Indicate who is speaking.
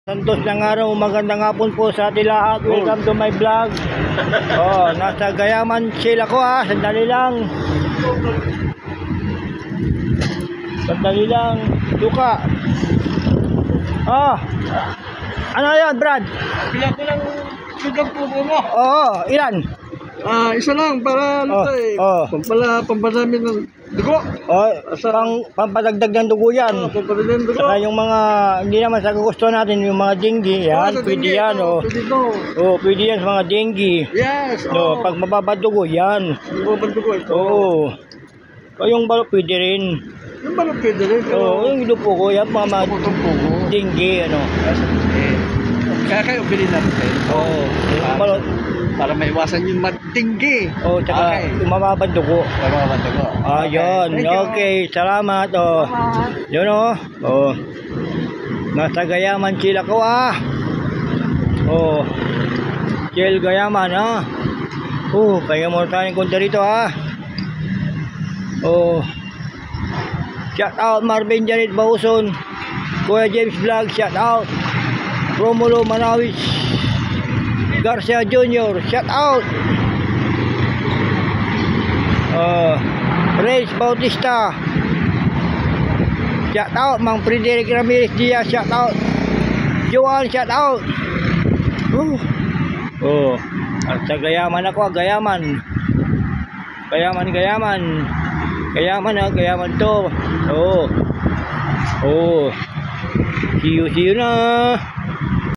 Speaker 1: Santos ng araw, magandang hapon po sa ating lahat. Welcome to my vlog. Nasa Gayaman sila ko sandali lang. Sandali lang. Duka. Ano yan, Brad?
Speaker 2: Bilang ko lang bilang pupo mo.
Speaker 1: Ilan?
Speaker 2: Isa lang para pampadami ng dugo.
Speaker 1: Papadagdag ng dugo yan.
Speaker 2: Pampadami ng dugo.
Speaker 1: Saka yung mga, hindi naman sa gusto natin, yung mga dengue, yan, pwede yan, pwede yan sa mga dengue.
Speaker 2: Yes.
Speaker 1: Pag mababa dugo, yan.
Speaker 2: Mababa dugo ito.
Speaker 1: Yung balok pwede rin.
Speaker 2: Yung balok pwede rin.
Speaker 1: Yung ilupo ko, yan, mga dengue,
Speaker 2: Kaya kayo bilhin natin kayo.
Speaker 1: Balok.
Speaker 2: Para maiwasan yung matinggi.
Speaker 1: Tsaka yung mababang dugo.
Speaker 2: Mababang dugo.
Speaker 1: Yun. Okay, salamat. Yun nasa Gayaman sila ko Chel Gayaman kaya mo tayong konta rito shout out Marvin Janet Bauson, Kuya James Vlog, shout out Romulo Manawis Garcia Jr., shout out Reyes Bautista, shout out Mang Frederick Ramirez Diaz, shout out Joan, shout out at sa Gayaman ako, Gayaman to see you na.